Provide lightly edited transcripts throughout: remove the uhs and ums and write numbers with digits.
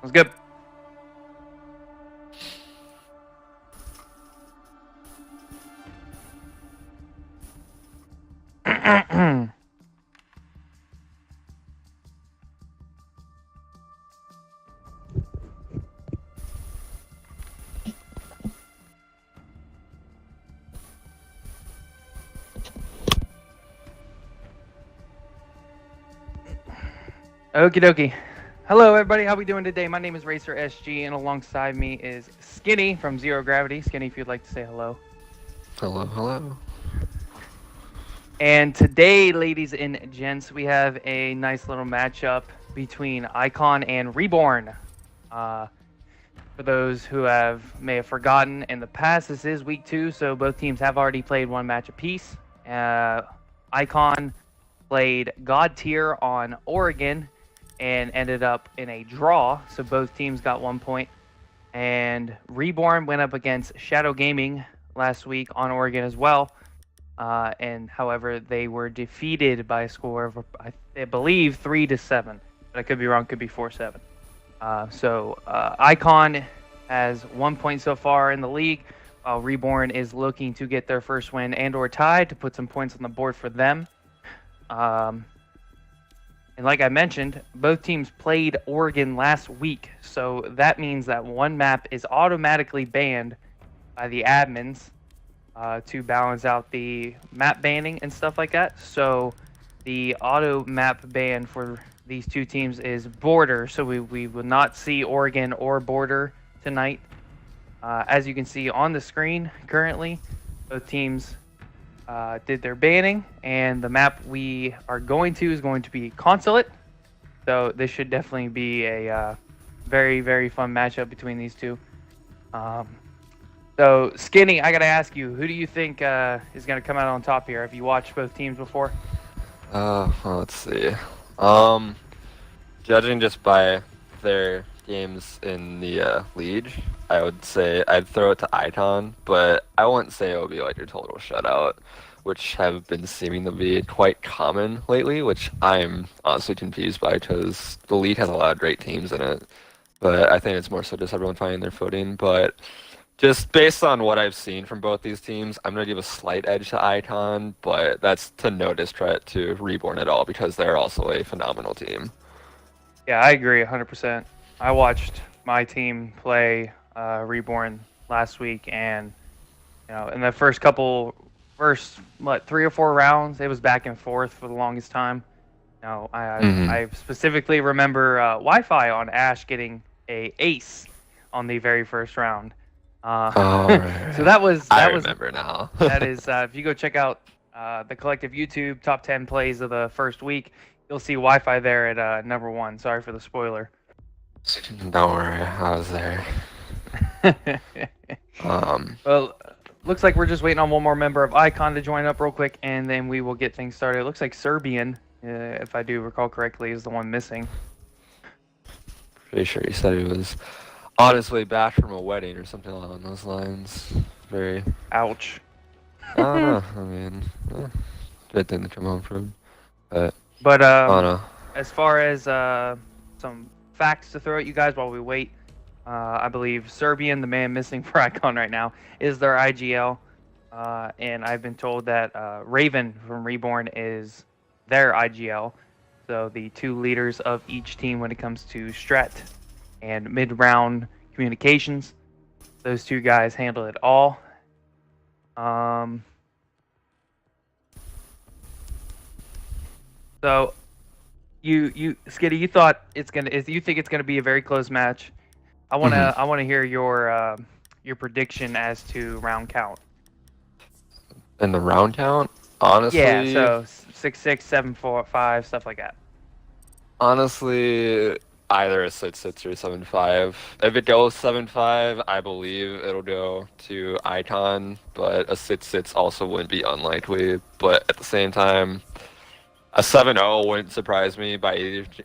Sounds good. Okie dokie. Hello, everybody. How we doing today? My name is Racer SG, and alongside me is Skinny from Zero Gravity. Skinny, if you'd like to say hello. Hello, hello. And today, ladies and gents, we have a nice little matchup between Icon and ReBorn. For those who may have forgotten, in the past, this is week 2, so both teams have already played one match apiece. Icon played God Tier on Oregon and ended up in a draw, so both teams got 1 point. And ReBorn went up against Shadow Gaming last week on Oregon as well. And however, they were defeated by a score of, I believe, 3-7. But I could be wrong, could be 4-7. So Icon has 1 point so far in the league, while ReBorn is looking to get their first win and/or tie to put some points on the board for them. And like I mentioned, both teams played Oregon last week, so that means that one map is automatically banned by the admins to balance out the map banning and stuff like that. So the auto map ban for these two teams is Border, so we will not see Oregon or Border tonight. As you can see on the screen currently, both teams did their banning, and the map we are going to is going to be Consulate. So this should definitely be a very, very fun matchup between these two. So Skinny, I gotta ask you, who do you think is gonna come out on top here? Have you watched both teams before? Well, let's see. Judging just by their games in the league, I would say I'd throw it to Icon, but I wouldn't say it would be like your total shutout, which have been seeming to be quite common lately, which I'm honestly confused by because the league has a lot of great teams in it. But I think it's more so just everyone finding their footing. But just based on what I've seen from both these teams, I'm going to give a slight edge to Icon, but that's to no discredit to ReBorn at all because they're also a phenomenal team. Yeah, I agree 100%. I watched my team play ReBorn last week, and in the first 3 or 4 rounds, it was back and forth for the longest time. I specifically remember Wi-Fi on Ash getting a ace on the very first round. Right. So that was I remember now. That is if you go check out the collective YouTube top 10 plays of the first week, you'll see Wi-Fi there at number 1. Sorry for the spoiler. Don't worry, I was there. Well, looks like we're just waiting on one more member of Icon to join up real quick, and then we will get things started. It looks like Serbian, if I do recall correctly, is the one missing. Pretty sure he said he was on his way back from a wedding or something along those lines. Very. Ouch. I don't know. I mean, good thing to come home from. But as far as some facts to throw at you guys while we wait, I believe Serbian, the man missing for Icon right now, is their IGL. And I've been told that Raven from ReBorn is their IGL. So the 2 leaders of each team when it comes to strat and mid-round communications. Those 2 guys handle it all. So you Skitty, you thought you think it's gonna be a very close match. I wanna hear your prediction as to round count. In the round count, honestly. Yeah, so 6-6, 7-4-5, stuff like that. Honestly, either a 6-6 or 7-5. If it goes 7-5, I believe it'll go to Icon, but a 6-6 also wouldn't be unlikely. But at the same time, a 7-0 wouldn't surprise me by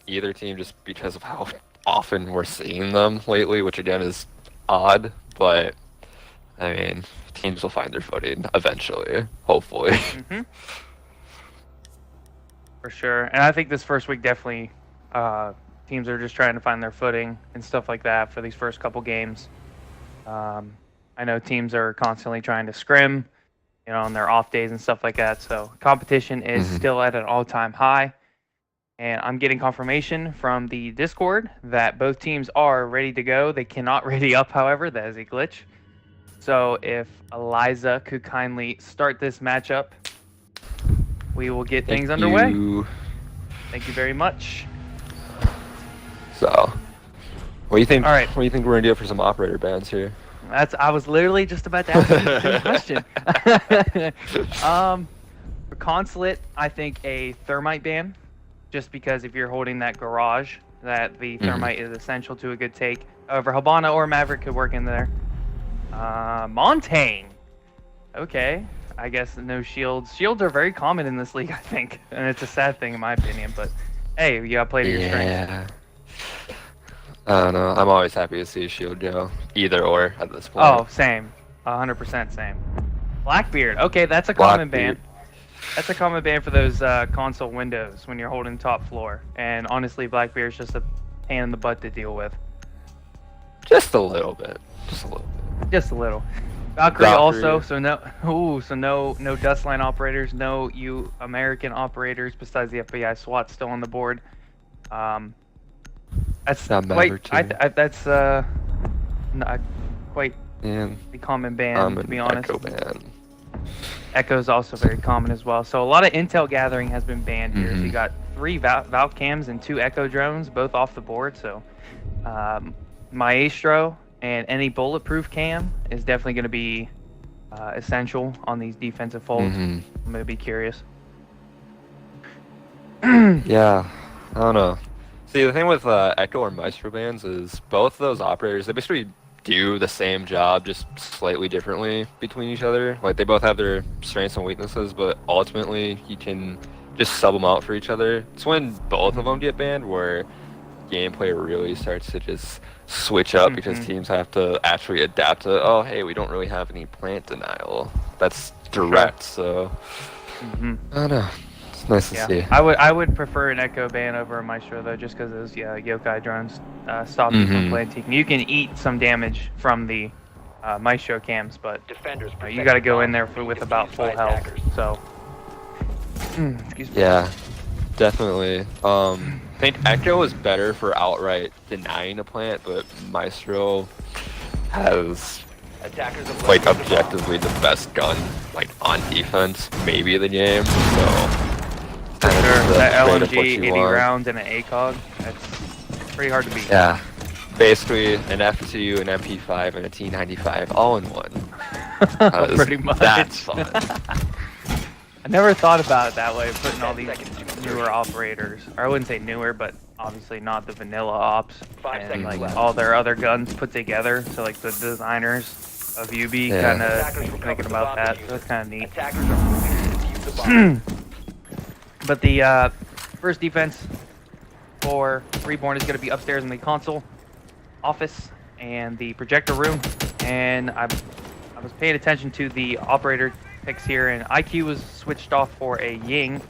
either team just because of how often we're seeing them lately, which again is odd, but I mean, teams will find their footing eventually, hopefully. For sure. And I think this first week definitely teams are just trying to find their footing and stuff like that for these first couple games. I know teams are constantly trying to scrim, on their off days and stuff like that. So competition is still at an all-time high. And I'm getting confirmation from the Discord that both teams are ready to go. They cannot ready up, however. That is a glitch. So if Eliza could kindly start this matchup, we will get things underway. Thank you very much. So, what do you think? All right. What do you think we're gonna do for some operator bans here? I was literally just about to ask you the same question. For Consulate, I think a thermite ban, just because if you're holding that garage, that the thermite is essential to a good take. However, Habana or Maverick could work in there. Montaigne. Okay. I guess no shields. Shields are very common in this league, I think. And it's a sad thing in my opinion, but hey, you gotta play to your strengths. I don't know. I'm always happy to see a shield go. Either or at this point. Oh, same. 100% same. Blackbeard. Okay, that's a common ban. That's a common ban for those console windows when you're holding top floor. And honestly, Blackbeard's just a pain in the butt to deal with. Just a little bit. Just a little bit. Just a little. Valkyrie also, so no Dustline operators, no you American operators besides the FBI SWAT still on the board. That's quite that's not quite a common ban, to be honest. Echo ban. Echo is also very common as well. So a lot of intel gathering has been banned here. So you got 3 Valk cams and 2 Echo drones, both off the board. So Maestro and any bulletproof cam is definitely going to be essential on these defensive folds. I'm going to be curious. Yeah, I don't know. See, the thing with Echo or Maestro bans is both of those operators, they basically do the same job, just slightly differently between each other. Like, they both have their strengths and weaknesses, but ultimately, you can just sub them out for each other. It's when both of them get banned where gameplay really starts to just switch up because teams have to actually adapt to, oh, hey, we don't really have any plant denial. That's direct, so I don't know. It's nice to see. I would prefer an Echo ban over a Maestro though, just because those yokai drones stop you from planting. You can eat some damage from the Maestro cams, but you got to go in there with about full health. So, excuse me. Yeah, definitely. I think Echo is better for outright denying a plant, but Maestro has like objectively the best gun like on defense, maybe of the game. So. For sure, that LMG, 80 rounds, and an ACOG, that's pretty hard to beat. Yeah, basically an F2, an MP5, and a T95 all in one. Pretty much. That's fun. I never thought about it that way, putting all these newer operators, or I wouldn't say newer, but obviously not the vanilla ops, and like all their other guns put together, so like the designers of UB kind of thinking about that, so that's kind of neat. But the first defense for ReBorn is going to be upstairs in the console office and the projector room. And I was paying attention to the operator picks here, and IQ was switched off for a Ying.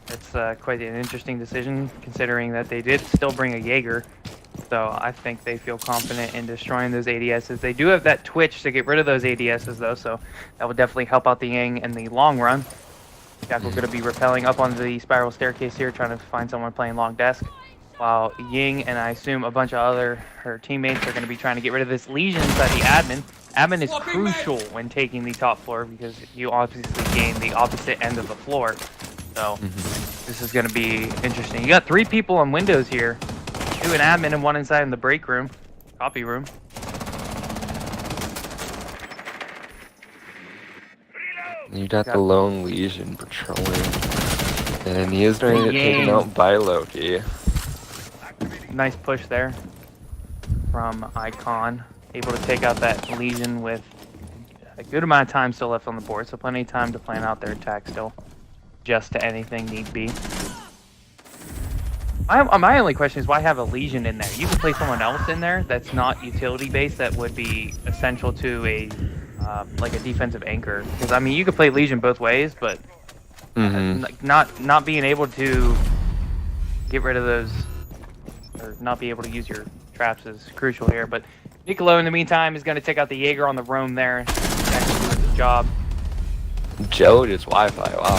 That's quite an interesting decision, considering that they did still bring a Jaeger. So I think they feel confident in destroying those ADSs. They do have that Twitch to get rid of those ADSs, though, so that would definitely help out the Ying in the long run. Jackal going to be rappelling up onto the spiral staircase here, trying to find someone playing long desk. While Ying and I assume a bunch of her teammates are going to be trying to get rid of this Legion inside the admin. Admin is crucial when taking the top floor because you obviously gain the opposite end of the floor. So this is going to be interesting. You got 3 people on windows here. 2 in admin and 1 inside in the break room, copy room. You got the lone Legion patrolling, and he is going to get taken out by Loki. Nice push there from Icon. Able to take out that Legion with a good amount of time still left on the board, so plenty of time to plan out their attack still. Just to anything need be. My only question is why have a Legion in there? You can play someone else in there that's not utility based that would be essential to a like a defensive anchor. Because I mean, you could play Legion both ways, but not being able to get rid of those or not be able to use your traps is crucial here. But Nicolo, in the meantime, is going to take out the Jaeger on the roam there. He's actually doing his job. Joe just Wi-Fi. Wow.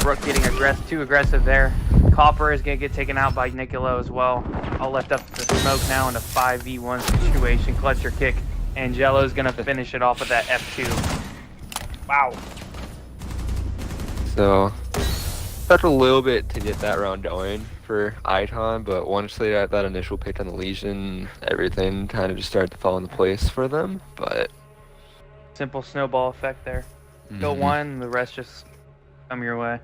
Rook getting too aggressive there. Copper is going to get taken out by Nicolo as well. All left up to smoke now in a 5v1 situation. Clutch your kick. And Jello's going to finish it off with that F2. Wow. So, took a little bit to get that round going for Iton, but once they got that initial pick on the Legion, everything kind of just started to fall into place for them. But simple snowball effect there. Go one, the rest just come your way.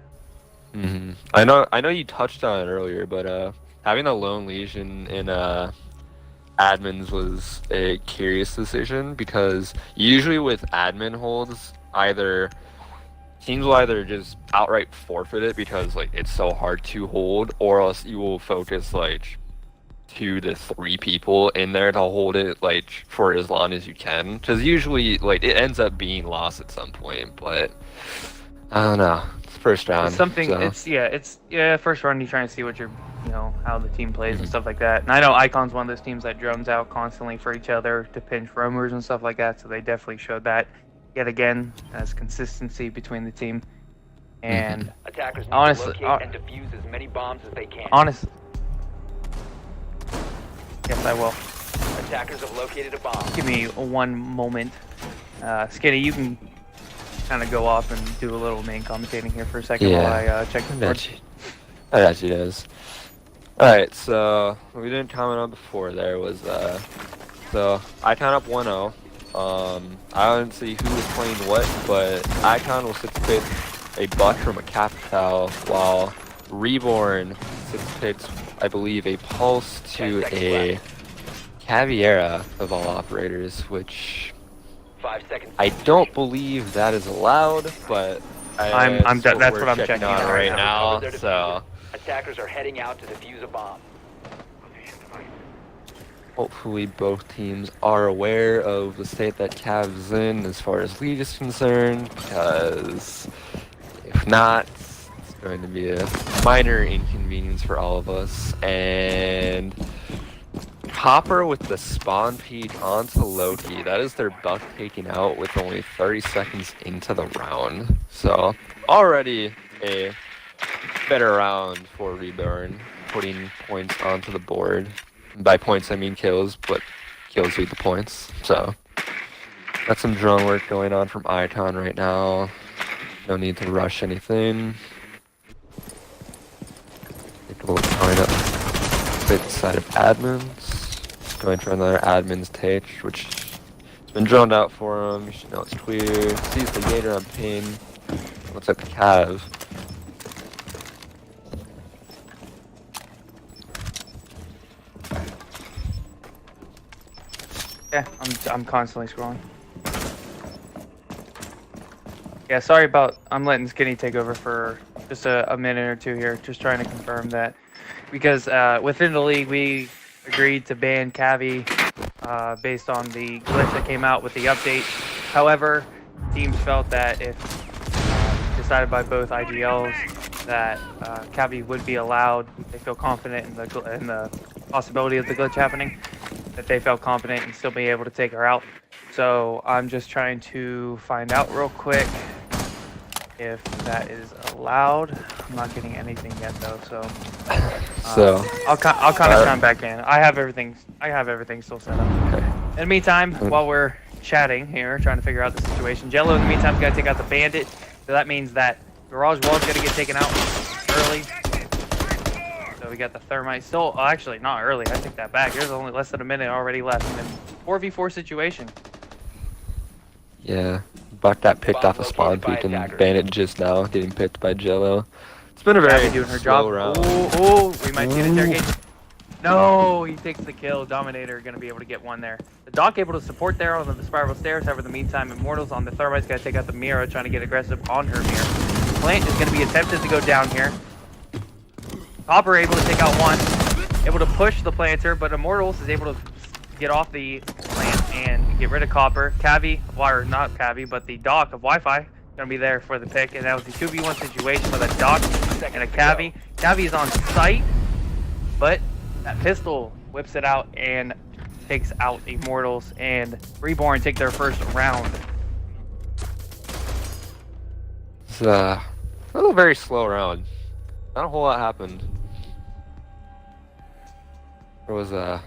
I know you touched on it earlier, but having a lone Legion in admins was a curious decision, because usually with admin holds, teams will either just outright forfeit it because like it's so hard to hold, or else you will focus like 2 to 3 people in there to hold it like for as long as you can, because usually like it ends up being lost at some point. But I don't know, it's first round. It's something. So. It's first round. You try and see what you're, how the team plays and stuff like that. And I know Icon's one of those teams that drones out constantly for each other to pinch roamers and stuff like that. So they definitely showed that yet again as consistency between the team. And attackers need honestly, to locate and defuse as many bombs as they can. Honestly, yes, I will. Attackers have located a bomb. Give me one moment. Skinny, you can kind of go off and do a little main commentating here for a second while I check the board. I got you guys. Alright, so what we didn't comment on before there was so Icon up 1-0. I didn't see who was playing what, but Icon will sit to pick a Buck from a Capital, while ReBorn sits to pick, I believe, a Pulse to a Caviera of all operators, which 5 seconds. I don't believe that is allowed, but that's what I'm checking on right now. So attackers are heading out to defuse a bomb. hopefully both teams are aware of the state that Cav's in as far as league is concerned, because if not, it's going to be a minor inconvenience for all of us. And Hopper with the spawn peek onto Loki. That is their Buck taking out with only 30 seconds into the round. So already a better round for ReBorn, putting points onto the board. By points I mean kills, but kills lead the points. So got some drone work going on from Iton right now. No need to rush anything. Take a little time up bit side of admins. Going for another admin's take, which has been droned out for him. You should know it's clear. Sees the Gator on ping. Looks like the Cav. Yeah, I'm constantly scrolling. Yeah, sorry about, I'm letting Skinny take over for just a minute or two here, just trying to confirm that, because within the league we agreed to ban Cavi based on the glitch that came out with the update. However, teams felt that if decided by both IGLs that Cavi would be allowed, they feel confident in the possibility of the glitch happening, that they felt confident in still being able to take her out. So I'm just trying to find out real quick if that is allowed. I'm not getting anything yet though, so I'll kind of chime back in. I have everything still set up. Okay. In the meantime, while we're chatting here, trying to figure out the situation, Jello in the meantime is gonna take out the bandit. So that means that Garage Wall's gonna get taken out early. So we got the thermite still. Oh, actually, not early. I take that back. There's only less than a minute already left. And then 4v4 situation. Yeah, Buck got picked off a spawn peek, and Bandit just now getting picked by Jello. It's been a very doing her slow job. round. Oh, we might see an interrogation. No, he takes the kill. Dominator going to be able to get one there. The Doc able to support there on the spiral stairs. However, in the meantime, Immortals on the thermite's got to take out the Mira, trying to get aggressive on her Mira. Plant is going to be attempted to go down here. Hopper able to take out one, able to push the planter, but Immortals is able to get off the plant and get rid of Copper. Cavi, or not Cavi, but the Doc of Wi-Fi gonna be there for the pick, and that was the 2v1 situation with a Doc and a Cavi. Cavi is on site, but that pistol whips it out and takes out Immortals, and ReBorn take their first round. It's a very slow round. Not a whole lot happened. There was a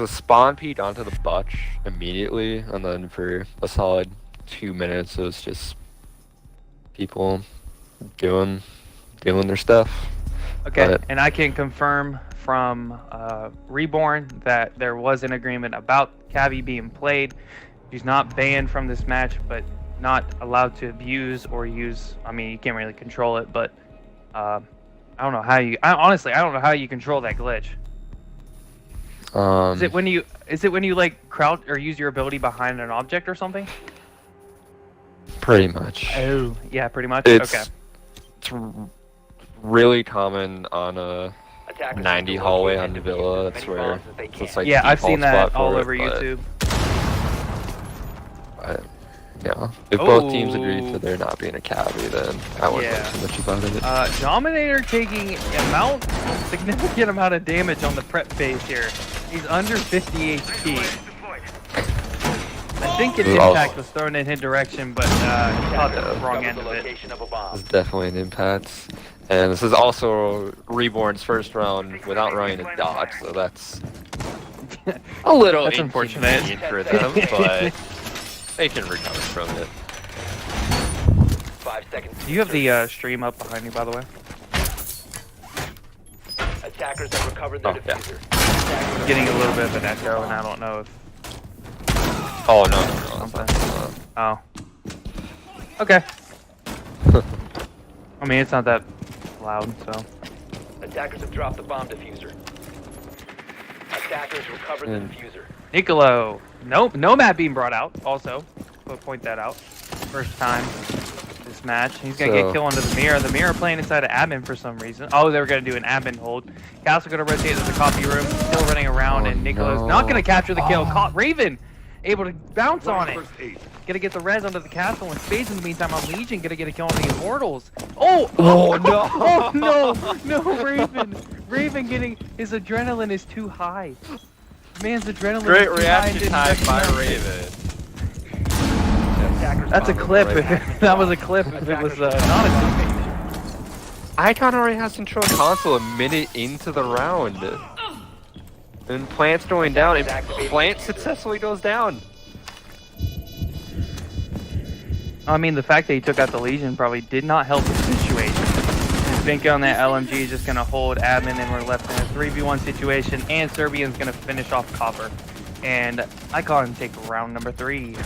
spawn peek onto the butch immediately, and then for a solid 2 minutes it was just people doing their stuff. Okay, But and I can confirm from ReBorn that there was an agreement about Cavi being played. She's not banned from this match, but not allowed to abuse or use. I mean, you can't really control it, but I don't know how you. Honestly, I don't know how you control that glitch. Is it when you like crouch or use your ability behind an object or something? Pretty much. Oh, yeah, pretty much. It's really common on a Attackers 90 need to hallway locate on and the defuse Villa. as That's many where bombs as they it's can. like Yeah, I've seen default that spot all for over it, but- YouTube. But, yeah, if both teams Oh. agree to there not being a cavi, then I wouldn't Yeah. know too much about it. Dominator taking significant amount of damage on the prep phase here. He's under 50 HP. I think an impact was thrown in his direction, but he caught the wrong end the of it. location of a bomb. It's definitely an impact. And this is also ReBorn's first round without running a dodge, so that's a little That's unfortunate. inconvenient for them, but they can recover from it. 5 seconds. Do you have the stream up behind you, by the way? Attackers have recovered their Oh, yeah. diffuser. Attackers are Getting a little bit of an echo, and I don't know if Oh, no, that's something. not, Oh. Okay. I mean, it's not that loud, so. Attackers have dropped the bomb diffuser. Attackers recovered the Hmm. diffuser. Niccolo. Nope, no map being brought out, also. We'll point that out. First time this match. He's going to get So- killed under the mirror. The mirror playing inside of admin for some reason. Oh, they were going to do an admin hold. Castle going to rotate to the copy room. Still running around, Oh, and Niccolo's no. not going to capture the kill. Caught Raven. Able to bounce on it. Gonna get the res under the castle, and Spades in the meantime on Legion gonna get a kill on the Immortals. Oh! Oh, no. Oh no! No, Raven! Raven getting his adrenaline is too high. Man's adrenaline Great is too high and reaction didn't time by recognize it. Raven. Attackers That's a bomb clip. right back. That was a clip if it was not a teammate. Icon already has control of console a minute into the round. And Plant's going down, and Plant successfully goes down. I mean, the fact that he took out the Legion probably did not help the situation. And Vinka on that LMG is just gonna hold admin, and we're left in a 3v1 situation, and Serbian's gonna finish off Copper. And I call him take round number 3.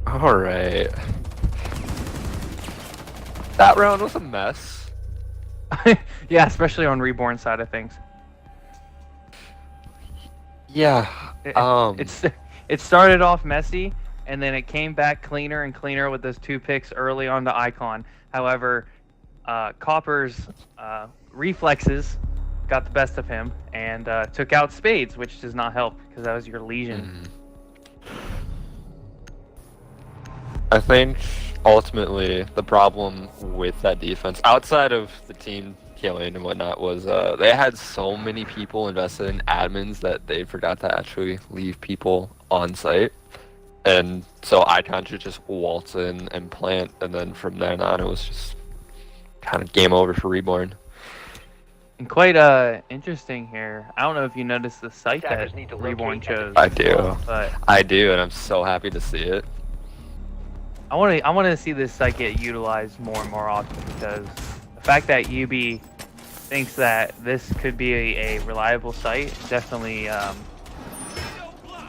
Alright. That round was a mess. Yeah, especially on ReBorn side of things. Yeah. It started off messy, and then it came back cleaner and cleaner with those 2 picks early on to Icon. However, Copper's reflexes got the best of him and took out Spades, which does not help because that was your Legion. I think ultimately the problem with that defense, outside of the team killing and whatnot, was they had so many people invested in admins that they forgot to actually leave people on site. And so Icon should just waltz in and plant, and then from then on it was just kind of game over for ReBorn. And quite interesting here. I don't know if you noticed the site that Attackers need to locate ReBorn and chose. I do. But I do, and I'm so happy to see it. I want to see this site get utilized more and more often, because the fact that UB thinks that this could be a reliable site definitely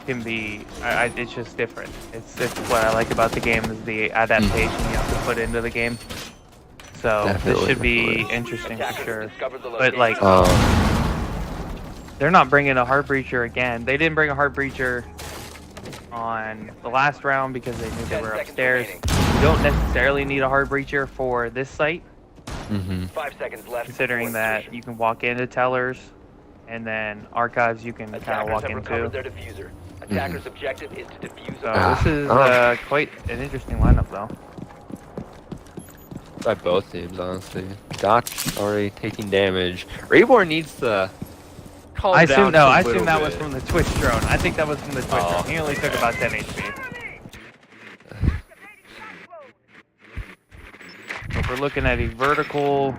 can be. It's just different. It's what I like about the game is the adaptation you have to put into the game. So this Definitely, should be definitely. interesting for Attackers sure. discovered the But like, location. they're not bringing a heart breacher again. They didn't bring a heart breacher on the last round because they knew they 10 were seconds upstairs. remaining. You don't necessarily need a heart breacher for this site, 5 seconds left. considering before that insertion. you can walk into tellers, and then archives you can kind of Attackers walk have into. recovered their diffuser. Attackers' objective is to defuse So a bomb. this is Alright. quite an interesting lineup, though. by both teams, honestly. Dot's already taking damage. ReBorn needs to calm I down assume no. just a I assume little that was bit. from the Twitch drone. I think that was from the Twitch Oh. drone. He only took about 10 HP. If we're looking at a vertical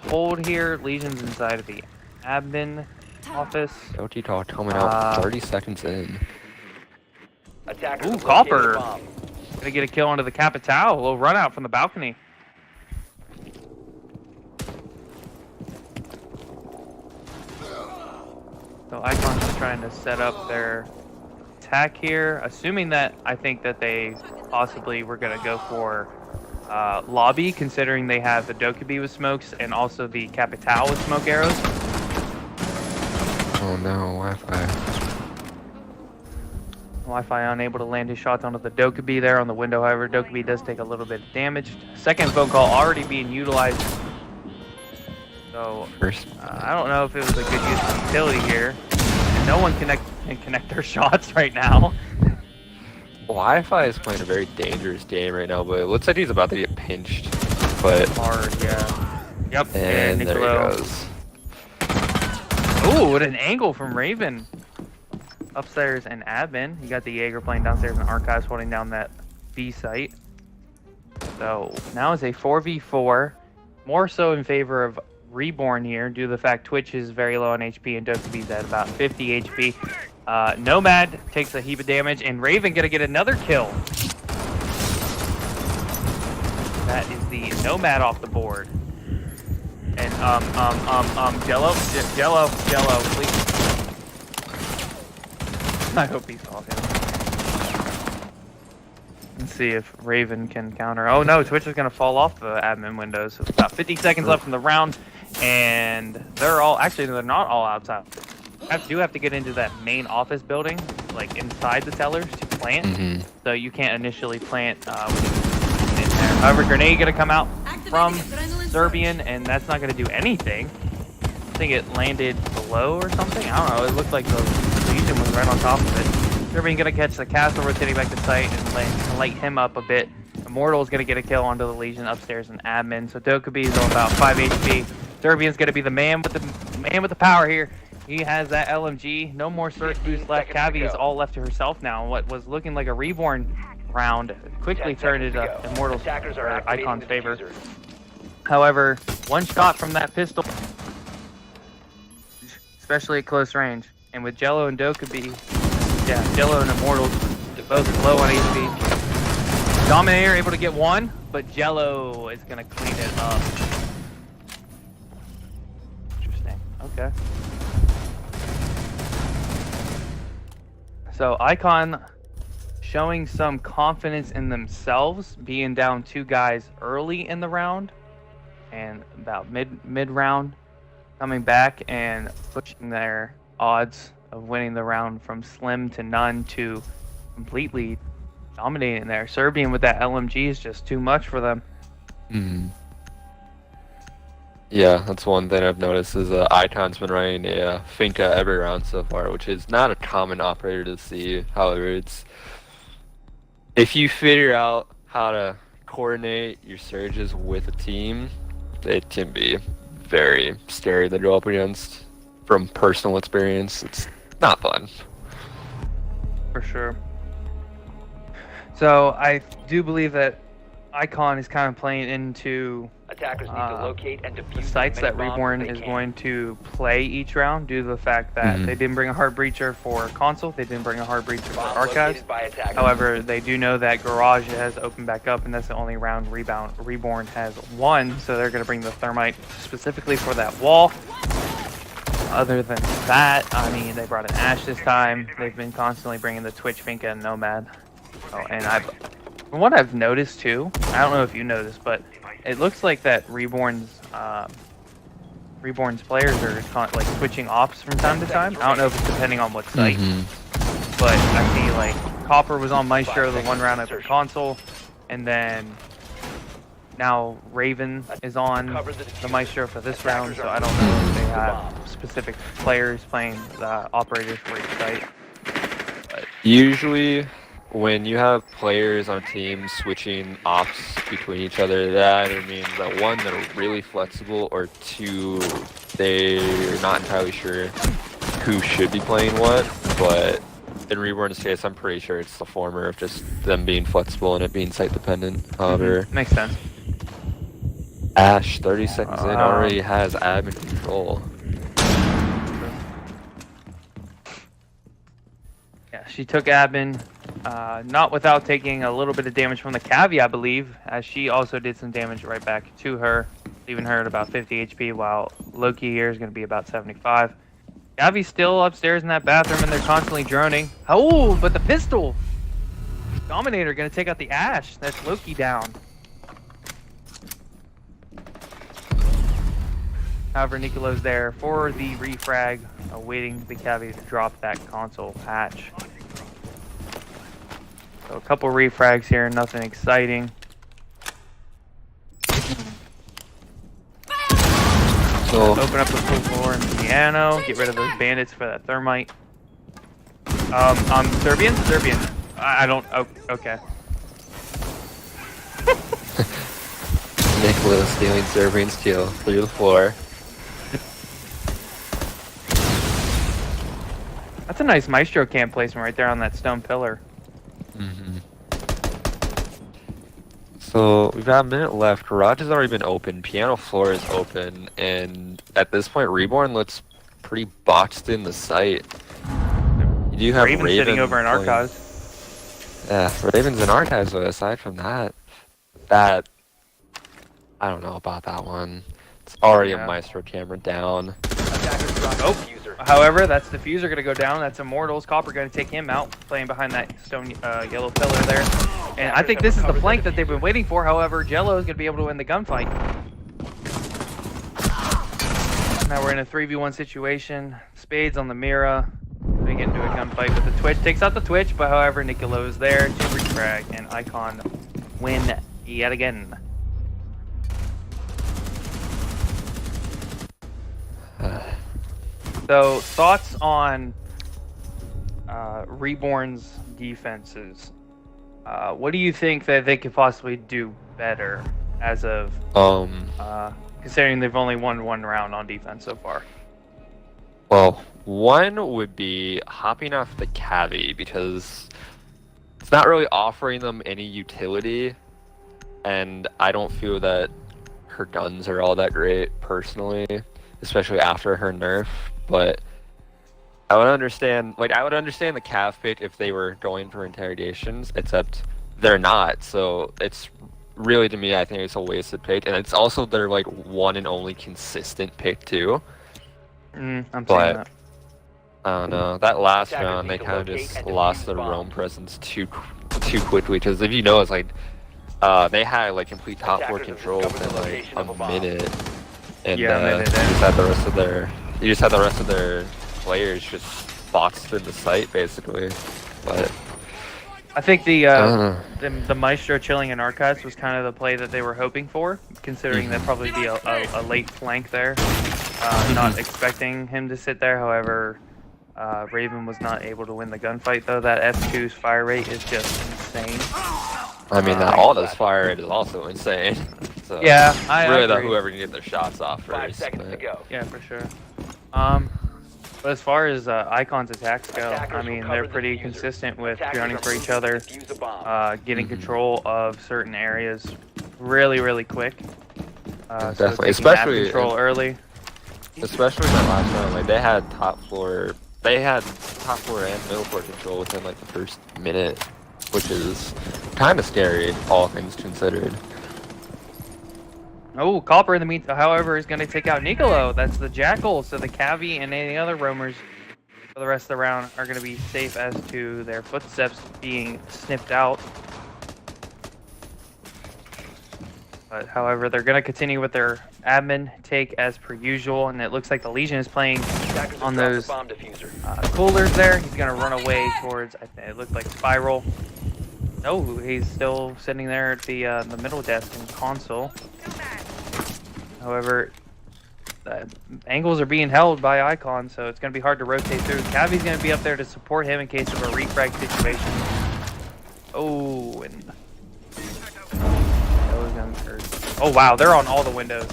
hold here, Legion's inside of the admin office. Doti Talk coming out 30 seconds in. Attackers Ooh, have located Copper. a bomb. Gonna get a kill onto the Capitao. A little run out from the balcony. So Icon's just trying to set up their attack here, assuming that I think that they possibly were gonna go for lobby, considering they have the Dokkaebi with smokes and also the Capitao with smoke arrows. Oh no, Wi-Fi. Wi-Fi unable to land his shots onto the Dokkaebi there on the window. However, Dokkaebi does take a little bit of damage. Second phone call already being utilized. So First. I don't know if it was a good use of utility here. And no one can connect their shots right now. Wi-Fi is playing a very dangerous game right now, but it looks like he's about to get pinched. But Hard, yeah. Yep. and there he Nicolo. goes. Ooh, what an angle from Raven. Upstairs and admin. You got the Jaeger playing downstairs in archives holding down that B site. So now it's a 4v4. More so in favor of ReBorn here due to the fact Twitch is very low on HP and Dokkaebi's at about 50 HP. Nomad takes a heap of damage and Raven gonna get another kill. That is the Nomad off the board. And Jello, please. I hope he saw him. Let's see if Raven can counter. Oh no, Twitch is gonna fall off the admin windows. So about 50 seconds left in the round, and they're all actually they're not all outside. Do have to get into that main office building, like inside the tellers to plant. So you can't initially plant in there. However, grenade gonna come out from Serbian, and that's not gonna do anything. I think it landed below or something. I don't know. It looked like the Legion was right on top of it. Serbian gonna catch the castle, rotating back to site and light him up a bit. Immortal's gonna get a kill onto the Legion upstairs in admin. So Dokkaebi is on about 5 HP. Serbian's gonna be the man with the power here. He has that LMG. No more search boost left. Cavi is all left to herself now. What was looking like a ReBorn round quickly turned into Immortal's or Icon's favor. However, one shot from that pistol, especially at close range, and with Jello and Dokkaebi, yeah, Jello and Immortals both low on HP. Dominator able to get one, but Jello is gonna clean it up. Interesting. Okay. So Icon showing some confidence in themselves, being down 2 guys early in the round, and about mid round coming back and pushing their odds of winning the round from slim to none to completely dominating there. Serbian with that LMG is just too much for them. Yeah, that's one thing I've noticed is Icon's been running a Finca every round so far, which is not a common operator to see. However, it's if you figure out how to coordinate your surges with a team, it can be very scary to go up against. From personal experience, it's not fun. For sure. So I do believe that Icon is kind of playing into Attackers need to locate and defuse the sites as that many bombs ReBorn as they is can. going to play each round due to the fact that they didn't bring a hard breacher for console, they didn't bring a hard breacher for Bomb archives. located by attackers. However, they do know that Garage has opened back up, and that's the only round ReBorn has won, so they're going to bring the Thermite specifically for that wall. Other than that, I mean, they brought an Ash this time. They've been constantly bringing the Twitch, Finca, and Nomad. Oh, and from what I've noticed too, I don't know if you noticed, but it looks like that ReBorn's players are like switching ops from time to time. I don't know if it's depending on what site, but I see like Copper was on Maestro the one round at the console, and then now Raven is on the Maestro for this round, so I don't know if they have specific players playing the operators for each site. Usually, when you have players on teams switching ops between each other, that either means that one, they're really flexible, or two, they're not entirely sure who should be playing what. But in ReBorn's case, I'm pretty sure it's the former of just them being flexible and it being site dependent. However, Makes sense. Ash, 30 seconds in, already has admin control. Yeah, she took admin, not without taking a little bit of damage from the Cavi, I believe, as she also did some damage right back to her, leaving her at about 50 HP, while Loki here is going to be about 75. Cavi's still upstairs in that bathroom, and they're constantly droning. Oh, but the pistol! Dominator going to take out the Ash. That's Loki down. However, Nicolo's there for the refrag, awaiting the Cavi to drop that console patch. So a couple refrags here, nothing exciting. So Open up the full floor and piano, get rid of those bandits for that thermite. Serbian? Serbian. I don't, oh, okay. Nicolo stealing Serbian steel through the floor. That's a nice Maestro camp placement right there on that stone pillar. So we've got a minute left. Garage has already been open. Piano floor is open, and at this point, ReBorn looks pretty boxed in the site. You do have Raven sitting over in playing- archives. Yeah, Raven's in archives, but aside from that, I don't know about that one. It's already Yeah. a Maestro camera down. Attackers dropping Oh. diffuser. However, that's Diffuser going to go down. That's Immortals. Copper going to take him out, playing behind that stone yellow pillar there. And I think this is the flank that they've been waiting for. However, Jello is going to be able to win the gunfight. Now we're in a 3v1 situation. Spades on the Mira. They get into a gunfight with the Twitch. Takes out the Twitch, but however, Nicolo is there to refrag, and Icon win yet again. So, thoughts on ReBorn's defenses? What do you think that they could possibly do better as of considering they've only won one round on defense so far? Well, one would be hopping off the Cavi, because it's not really offering them any utility, and I don't feel that her guns are all that great personally, especially after her nerf. But I would understand the Cav pick if they were going for interrogations, except they're not. So it's really, to me, I think it's a wasted pick, and it's also their like one and only consistent pick too. I'm saying But that. I don't know. That last Attackers round, need they to kind of locate just and lost defuse their bomb. roam presence too quickly. Because if you know, it's like they had like complete top floor Attackers have control discovered within the like location a of a bomb. minute, and Yeah, a minute, you yeah. just had the rest of their players just boxed in the site basically. But I think I don't know. the Maestro chilling in archives was kind of the play that they were hoping for, considering that'd probably be a late flank there. Not expecting him to sit there. However, Raven was not able to win the gunfight, though. That F2's fire rate is just insane. I mean, that all those fire rate is also insane. So Yeah, I really, agree. whoever can get their shots off 5 first. seconds to but- go. Yeah, for sure. But as far as Icon's attacks go, I mean, they're pretty consistent with drowning for each other, getting control of certain areas really, really quick. So Definitely, taking map especially control early. Especially in that last round, like they had top floor and middle floor control within like the first minute, which is kind of scary, all things considered. Oh, Copper in the meantime, however, is going to take out Nicolo. That's the Jackal. So the Cavi and any other roamers for the rest of the round are going to be safe as to their footsteps being sniffed out. But however, they're going to continue with their admin take as per usual, and it looks like the Legion is playing on those bomb diffuser. coolers there. He's going to run away towards, I think it looked like Spiral. No, he's still sitting there at the middle desk in console. However, the angles are being held by Icon, so it's going to be hard to rotate through. Cavi's going to be up there to support him in case of a refrag situation. Oh, and oh wow, they're on all the windows.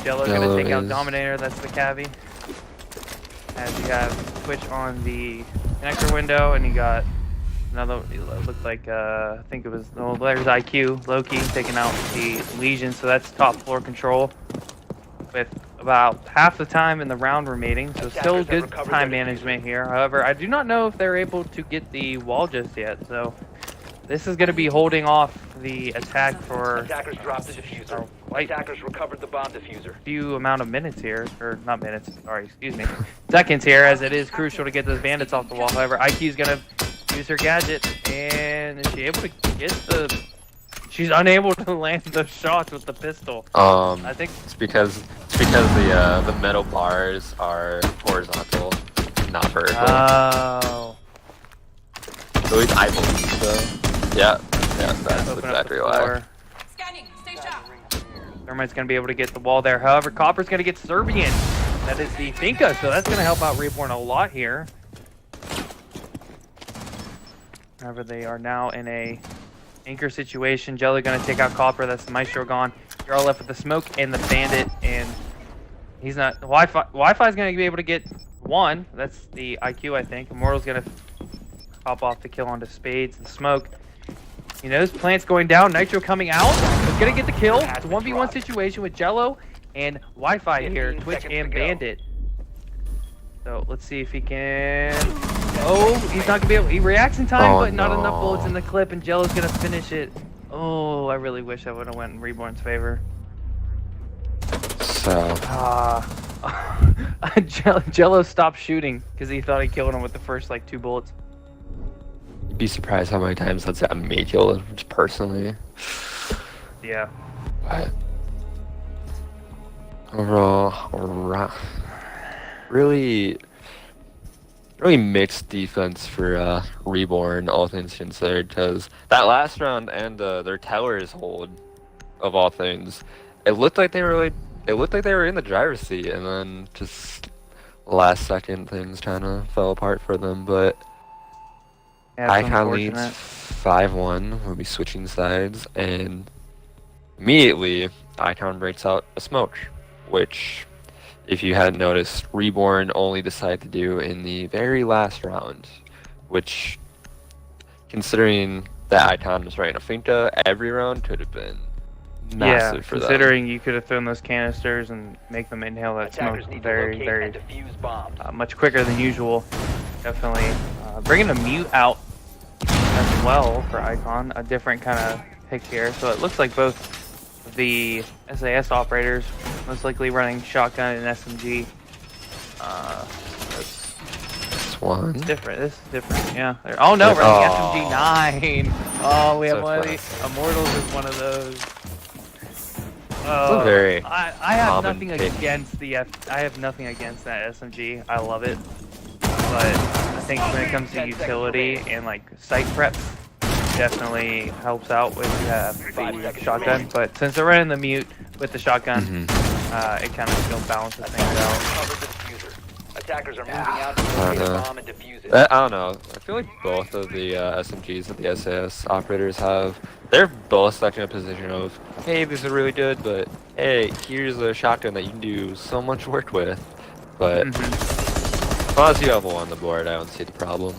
Jello gonna take out Dominator. That's the cavi. As you have Twitch on the connector window, and you got another. It looked like I think it was. Oh, there's IQ Loki taking out the Legion. So that's top floor control with about half the time in the round remaining. So still good time management here. However, I do not know if they're able to get the wall just yet. So this is going to be holding off the attack for Attackers dropped the diffuser. Attackers recovered the bomb diffuser. few amount of minutes here, or not minutes, sorry, excuse me, seconds here, as it is crucial to get those bandits off the wall. However, IQ's gonna use her gadget, and is she able to get the? She's unable to land those shots with the pistol. I think it's because the metal bars are horizontal, not vertical. Oh. At least I believe so. Yeah, that's exactly why. Scanning. Stay sharp. Thermite's gonna be able to get the wall there. However, Copper's gonna get Serbian. That is the Finka, so that's gonna help out ReBorn a lot here. However, they are now in a anchor situation. Jelly gonna take out Copper. That's the Maestro gone. You're all left with the smoke and the bandit, and he's not. Wi-Fi's gonna be able to get one. That's the IQ, I think. Immortal's gonna pop off the kill onto Spades. The smoke. He knows plant's going down. Nitro coming out. He's gonna get the kill. It's a 1v1 situation with Jello and Wi-Fi here. Twitch and Bandit. So let's see if he can. Oh, he's not gonna be able. He reacts in time, but not enough bullets in the clip, and Jello's gonna finish it. Oh, I really wish I would have went in ReBorn's favor. So. Jello stopped shooting because he thought he killed him with the first like 2 bullets. You'd be surprised how many times that's gotten me killed, just personally. Yeah. But overall, really mixed defense for ReBorn, all things considered, because that last round and their towers hold, of all things, it looked like they were in the driver's seat, and then just last second things kind of fell apart for them. But yeah, Icon leads 5-1. We'll be switching sides, and immediately Icon breaks out a smoke, which, if you hadn't noticed, ReBorn only decided to do in the very last round, which, considering that Icon was running a Finka every round, could have been massive for them. Considering you could have thrown those canisters and make them inhale that smoke very, much quicker than usual. Definitely bringing a mute out as well for Icon, a different kind of pick here. So it looks like both the SAS operators most likely running shotgun and SMG. This one. It's different. This is different. Yeah. Oh no, running SMG 9. Oh, we have one of these. Immortals is one of those. Oh, I have nothing against the I have nothing against that SMG. I love it, but I think when it comes to utility and like site prep, definitely helps out with the shotgun. But since they're running the mute with the shotgun, it kind of still balances things out. Attackers are moving out to locate a bomb and defuse it. I don't know. I feel like both of the SMGs that the SAS operators have, they're both stuck in a position of, hey, this is really good, but hey, here's a shotgun that you can do so much work with. But as long as you have one on the board, I don't see the problem.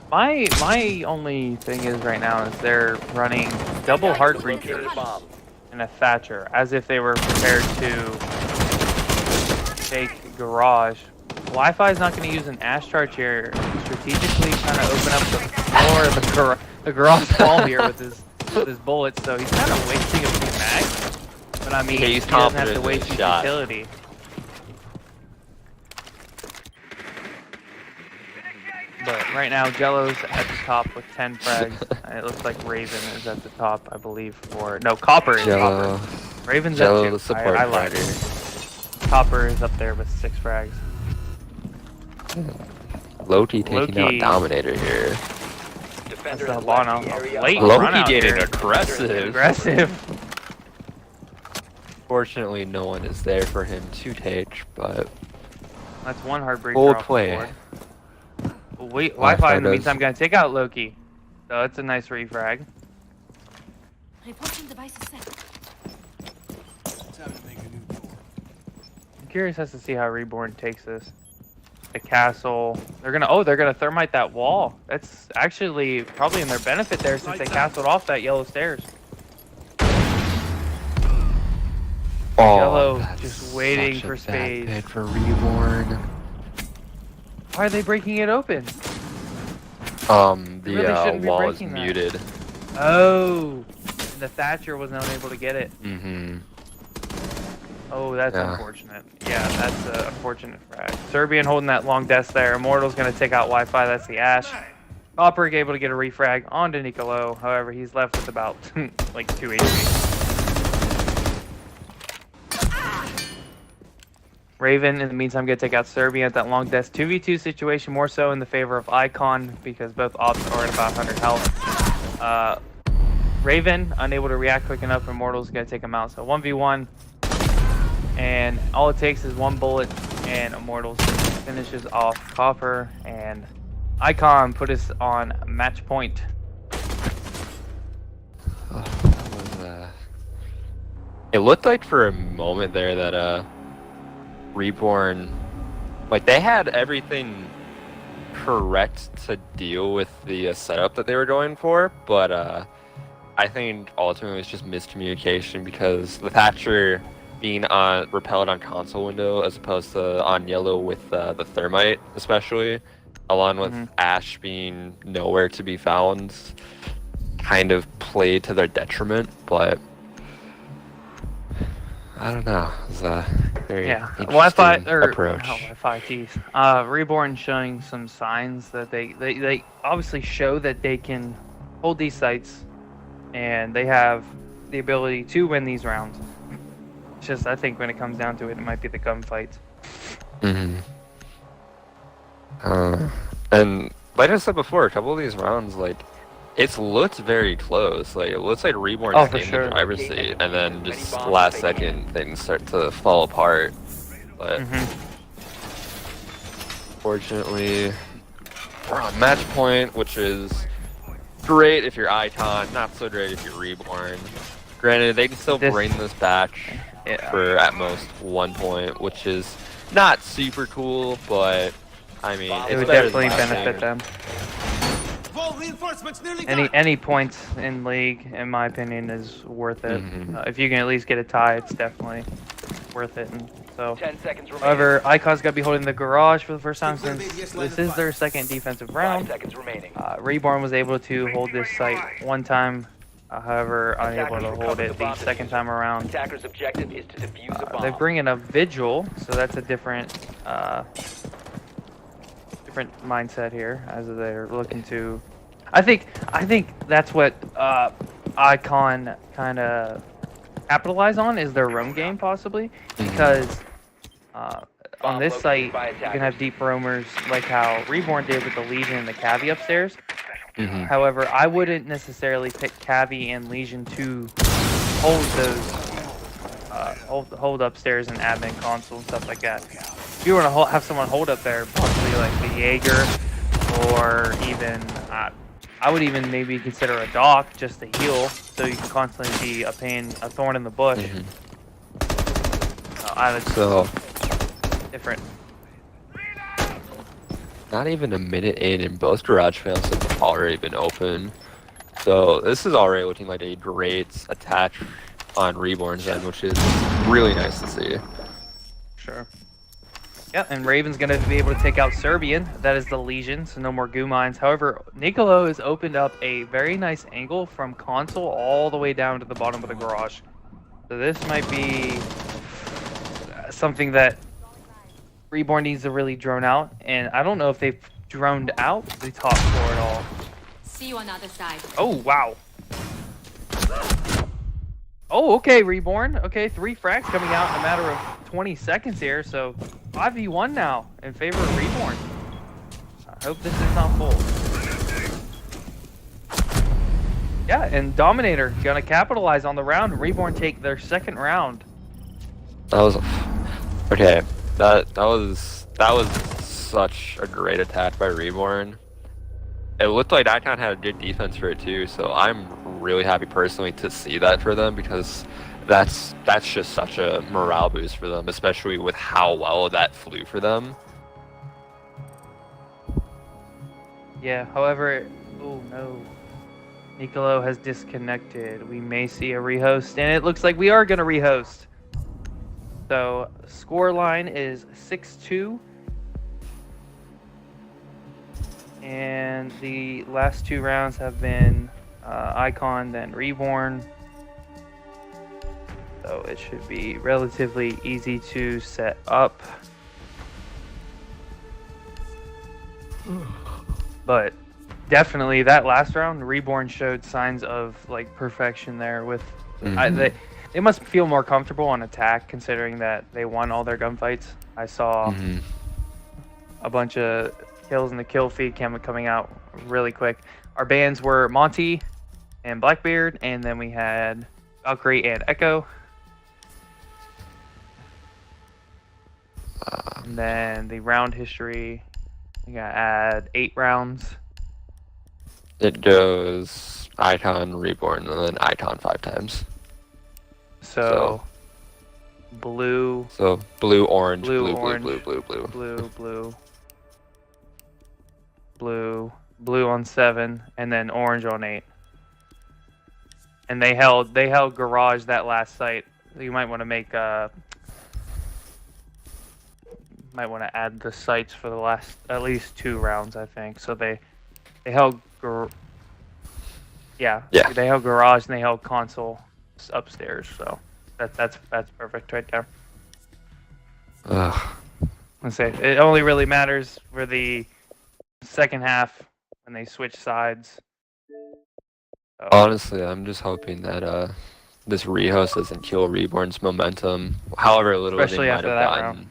My only thing is right now is they're running double heart breachers and a Thatcher, as if they were prepared to take garage. Wi-Fi is not going to use an Ash charge here. Strategically trying to open up the floor of the garage wall here with his bullets, so he's kind of wasting a few mags. But I mean, he doesn't have to waste his utility. But right now, Jello's at the top with 10 frags. And it looks like Raven is at the top, I believe, for... No, Copper is Jello. Copper. Raven's Jello, at 2. the support I lied. Copper is up there with 6 frags. Loki taking out Dominator here. Defender That's late Loki getting aggressive. Aggressive. Fortunately, no one is there for him to take, but That's one heartbreaker Full off the play. board. Wait, Wi-Fi in the does. meantime gonna take out Loki. So it's a nice refrag. Reporting device is set. Time to make a new door. I'm curious as to see how ReBorn takes this. The castle. They're gonna thermite that wall. That's actually probably in their benefit there since they castled off that yellow stairs. Oh, Yellow that's just waiting such a for bad spades. pick for ReBorn. Why are they breaking it open? The really shouldn't be wall is breaking that. muted. Oh, the Thatcher was not able to get it. Mm-hmm. Oh, that's Yeah. unfortunate. Yeah, that's an unfortunate frag. Serbian holding that long desk there. Immortal's going to take out Wi-Fi. That's the Ash. Copperig able to get a refrag onto Nicolo. However, he's left with about like 2 HP. Raven, in the meantime, going to take out Serbian at that long desk. 2v2 situation, more so in the favor of Icon because both ops are at about 100 health. Raven, unable to react quick enough. Immortal's going to take him out. So 1v1. And all it takes is one bullet, and Immortals finishes off Copper, and Icon put us on match point. Oh, that was, it looked like for a moment there that ReBorn, like they had everything correct to deal with the setup that they were going for, but I think ultimately it was just miscommunication because the Thatcher being repelled on console window as opposed to on yellow with the thermite, especially, along with Ash being nowhere to be found, kind of played to their detriment. But I don't know. It's a very Wi-Fi approach. Wi-Fi, geez. ReBorn showing some signs that they obviously show that they can hold these sites, and they have the ability to win these rounds. It's just, I think when it comes down to it, it might be the gunfights. Mm-hmm. And like I said before, a couple of these rounds, like, it's looked very close. Like, it looks like ReBorn's in the driver's seat, and then just last second things start to fall apart. But fortunately, we're on match point, which is great if you're Icon, not so great if you're ReBorn. Granted, they can still bring this back for at most 1 point, which is not super cool, but I mean, it would definitely benefit them. Any points in league, in my opinion, is worth it. If you can at least get a tie, it's definitely worth it. And so, 10 seconds remaining. however, Icon's gonna be holding the garage for the first time since this is their second defensive 5 round. seconds remaining. ReBorn was able to hold this site one time. However, unable to hold it the second time around. Attacker's objective is to defuse a bomb. They bring in a vigil, so that's a different different mindset here as they're looking to. I think that's what Icon kind of capitalize on is their roam game possibly, because on this site you can have deep roamers like how ReBorn did with the Legion and the Cavi upstairs. However, I wouldn't necessarily pick Cavi and Legion to hold those hold upstairs in admin console and stuff like that. If you want to have someone hold up there, possibly like the Jaeger, or even I would even maybe consider a Doc just to heal, so you can constantly be a thorn in the bush. I would different. Not even a minute in, and both garage fails have already been open. So this is already looking like a great attack on ReBorn's end, which is really nice to see. Sure. Yeah, and Raven's going to be able to take out Serbian. That is the Legion, so no more goo mines. However, Nicolo has opened up a very nice angle from console all the way down to the bottom of the garage. So this might be something that ReBorn needs to really drone out, and I don't know if they've droned out the top floor at all. See you on the other side. Oh, wow. Oh, okay, ReBorn. Okay, 3 frags coming out in a matter of 20 seconds here, so 5v1 now in favor of ReBorn. I hope this is not full. Yeah, and Dominator gonna capitalize on the round. ReBorn take their second round. That was okay. That was such a great attack by ReBorn. It looked like Icon had a good defense for it too, so I'm really happy personally to see that for them because that's just such a morale boost for them, especially with how well that flew for them. Yeah, however, oh no. Nicolo has disconnected. We may see a rehost, and it looks like we are going to rehost. So, score line is 6-2. And the last 2 rounds have been Icon, then ReBorn. So, it should be relatively easy to set up. But definitely that last round, ReBorn showed signs of like perfection there. With they must feel more comfortable on attack considering that they won all their gunfights. I saw a bunch of kills in the kill feed coming out really quick. Our bans were Monty and Blackbeard, and then we had Valkyrie and Echo. And then the round history, we gotta add 8 rounds. It goes Icon, ReBorn, and then Icon 5 times. So blue. So blue, orange, Blue, blue, orange, blue, blue, blue, blue on 7, and then orange on 8. And they held garage that last site. You might want to make might want to add the sites for the last at least 2 rounds, I think. So they held they held garage and they held console upstairs. So that's perfect right there. Let's say it only really matters for the second half when they switch sides. So. Honestly, I'm just hoping that this rehost doesn't kill ReBorn's momentum, however little Especially they might after have that gotten. round.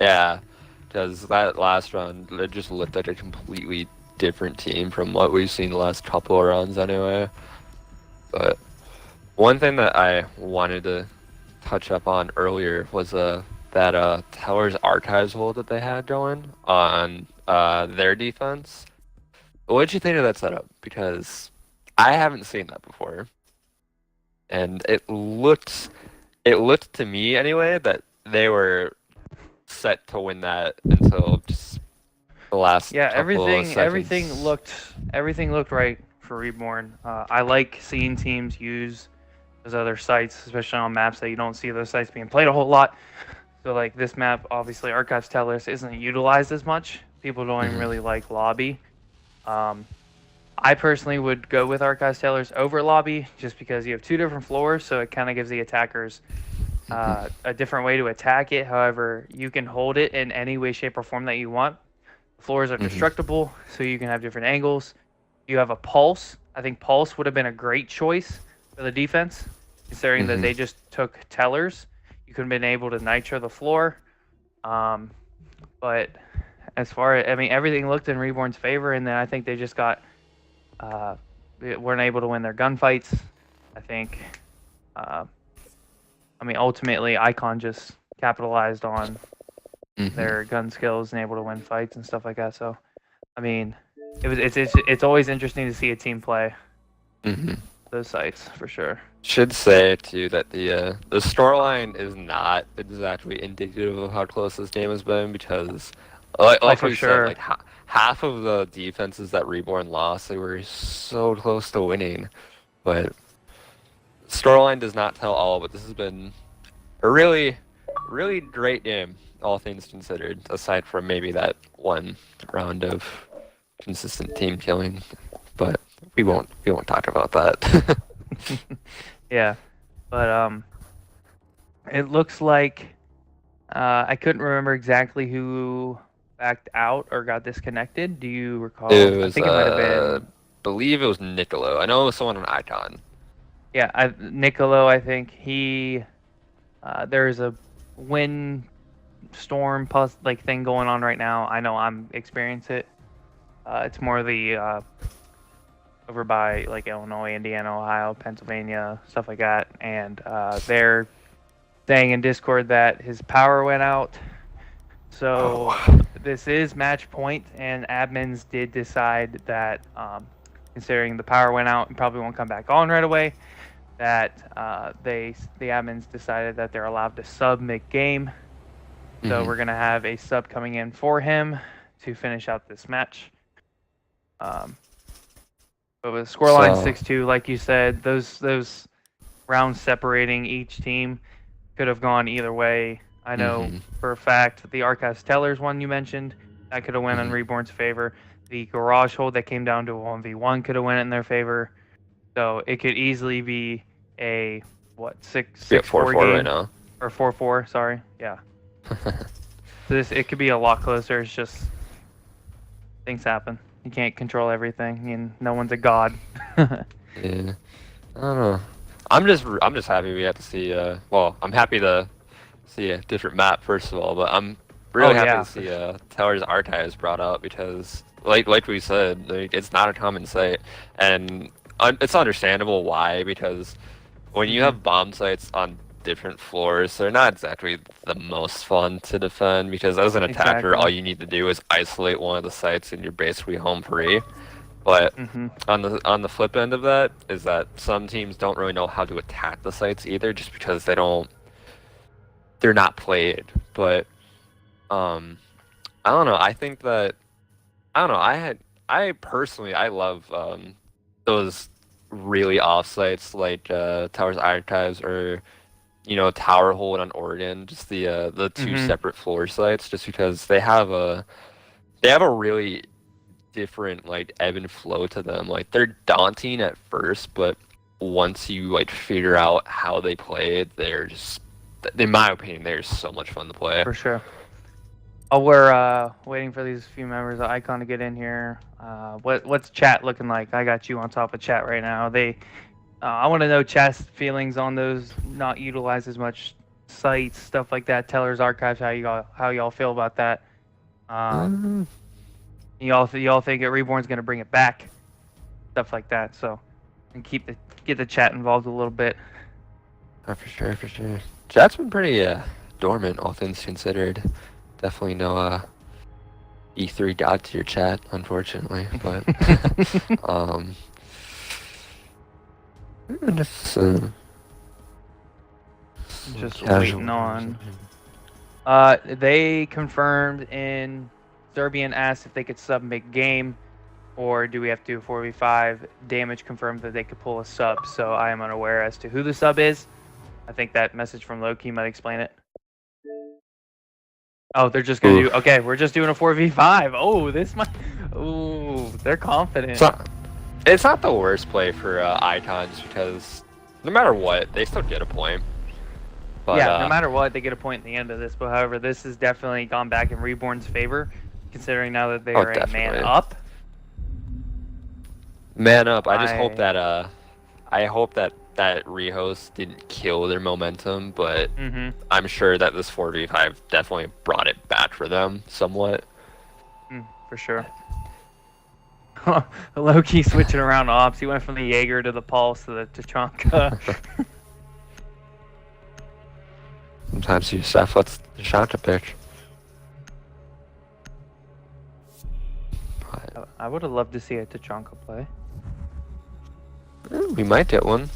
Yeah, because that last round, it just looked like a completely different team from what we've seen the last couple of rounds anyway. But one thing that I wanted to touch up on earlier was that Teller's Archives hold that they had going on their defense. What did you think of that setup? Because I haven't seen that before, and it looked to me anyway that they were set to win that until just the last couple of seconds. everything looked right for ReBorn. I like seeing teams use those other sites, especially on maps that you don't see those sites being played a whole lot. So like this map, obviously Archives Tellers isn't utilized as much. People don't even really like lobby. I personally would go with Archives Tellers over lobby just because you have 2 different floors, so it kind of gives the attackers a different way to attack it. However, you can hold it in any way, shape, or form that you want. Floors are destructible, so you can have different angles. You have a Pulse. I think Pulse would have been a great choice for the defense, considering that they just took Tellers. You could have been able to nitro the floor. But as far as, everything looked in ReBorn's favor, and then I think they just weren't able to win their gunfights. I think, ultimately, Icon just capitalized on their gun skills and able to win fights and stuff like that. So, it's always interesting to see a team play those sites for sure. Should say too that the storyline is not exactly indicative of how close this game has been because, like for we sure. said, like half of the defenses that ReBorn lost, they were so close to winning, but storyline does not tell all. But this has been a really, really great game, all things considered. Aside from maybe that one round of consistent team killing, but we won't talk about that. Yeah, but it looks like I couldn't remember exactly who backed out or got disconnected. Do you recall? It was, I think it might have been. believe it was Nicolo. I know it was someone on Icon. Yeah, Nicolo. I think he. There's a wind storm thing going on right now. I know I'm experiencing it. It's more the over by like Illinois, Indiana, Ohio, Pennsylvania, stuff like that, and they're saying in Discord that his power went out So this is match point, and admins did decide that, considering the power went out and probably won't come back on right away, that the admins decided that they're allowed to sub mid-game. So we're gonna have a sub coming in for him to finish out this match. But with scoreline 6-2, like you said, those rounds separating each team could have gone either way. I know for a fact the Archives Tellers one you mentioned, that could have went in ReBorn's favor. The Garage Hold that came down to a 1v1 could have went in their favor. So it could easily be a, what, 6-4 game? Right now. Or 4-4, sorry. Yeah. So it could be a lot closer. It's just things happen. You can't control everything, and no one's a god. Yeah. I don't know. I'm just happy we have to see. Well, I'm happy to see a different map first of all, but I'm really happy to see Towers Archives brought up because, like we said, it's not a common sight, and it's understandable why, because when you have bomb sites on different floors, they're not exactly the most fun to defend, because as an attacker, all you need to do is isolate one of the sites and you're basically home free. But on the flip end of that is that some teams don't really know how to attack the sites either, just because they're not played. But I don't know. I think that I personally love those really off sites like Towers Archives or Tower Hold on Oregon, just the two separate floor sites, just because they have a really different like ebb and flow to them. Like they're daunting at first, but once you like figure out how they play, they're just, in my opinion, they're so much fun to play. For sure. Oh, we're waiting for these few members of Icon to get in here. What's chat looking like? I got you on top of chat right now. I want to know chat's feelings on those not utilized as much sites, stuff like that. Tellers Archives, how y'all feel about that? Y'all think that ReBorn's gonna bring it back, stuff like that. So, and get the chat involved a little bit. Oh, for sure. Chat's been pretty dormant, all things considered. Definitely no E3 god to your chat, unfortunately. But just waiting on. They confirmed in Serbian asked if they could sub mid-game, or do we have to do a 4v5? Damage confirmed that they could pull a sub, so I am unaware as to who the sub is. I think that message from Loki might explain it. Oh, they're just gonna do. Okay, we're just doing a 4v5. Oh, this might. Ooh, they're confident. It's not the worst play for Icon, just because no matter what, they still get a point. But, yeah, no matter what, they get a point at the end of this. But however, this has definitely gone back in ReBorn's favor, considering now that they are a man up. Man up. I just hope that that rehost didn't kill their momentum, but I'm sure that this 4v5 definitely brought it back for them somewhat. For sure. Loki switching around ops. He went from the Jaeger to the Pulse to the Tachanka. Sometimes you just have to shot to pick. I would have loved to see a Tachanka play. We might get one.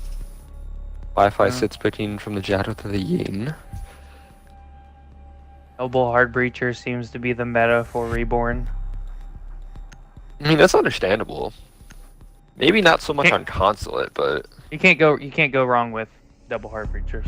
Wi-Fi sits picking from the Jado to the Yin. Elbow Hard Breacher seems to be the meta for ReBorn. I mean, that's understandable. Maybe not so much on Consulate, but you can't go wrong with double Hard Breachers.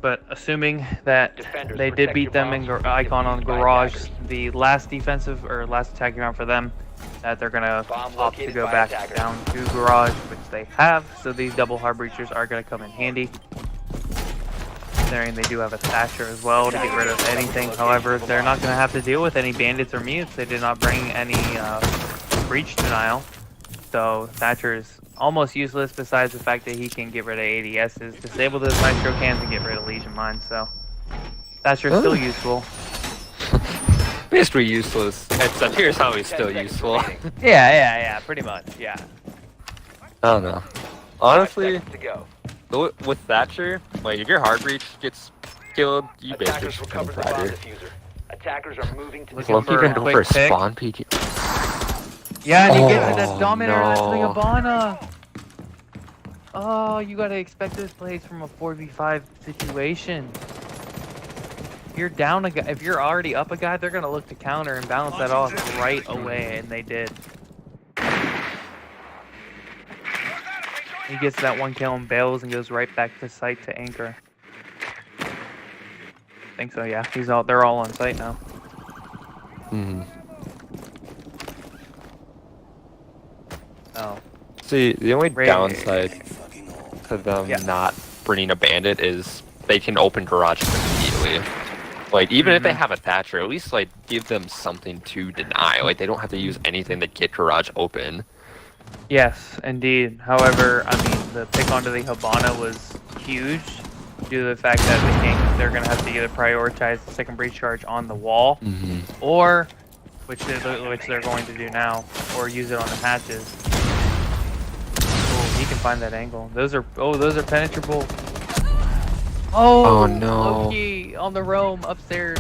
But assuming that they did beat them in Icon on Garage, the last defensive or last attacking round for them, that they're gonna opt to go back down to Garage, which they have. So these double Hard Breachers are gonna come in handy. Considering they do have a Thatcher as well to get rid of anything. However, they're not gonna have to deal with any bandits or mutes. They did not bring any breach denial. So Thatcher is almost useless, besides the fact that he can get rid of ADSs, disable those Nitro cans, and get rid of Legion Mines. So Thatcher's still useful. Basically useless. Except here's how he's still useful. Yeah, pretty much, yeah. I don't know. Honestly, With Thatcher, like if your hard breach gets killed, you basically Attackers just become recovered the bomb fighter. diffuser. Attackers are moving to Looking Loki for a gonna go for a quick pick. spawn peek. Yeah, and he gets it. Oh, That's Dominator. That's the no. Hibana. Oh, you gotta expect those plays from a 4v5 situation. If you're down a guy, if you're already up a guy, they're gonna look to counter and balance that off right away, and they did. He gets that one kill and bails and goes right back to site to anchor. I think so, yeah. He's all. They're all on site now. Hmm. Oh. See, the only Ray- downside Fucking all. to them Yeah. not bringing a bandit is they can open garages immediately. Like even if they have a Thatcher, at least like give them something to deny. Like they don't have to use anything to get garage open. Yes, indeed. However, I mean, the pick onto the Hibana was huge due to the fact that they're going to have to either prioritize the second breach charge on the wall, or, which they're going to do now, or use it on the hatches. Oh, he can find that angle. Those are penetrable. Oh, no. Loki on the roam upstairs.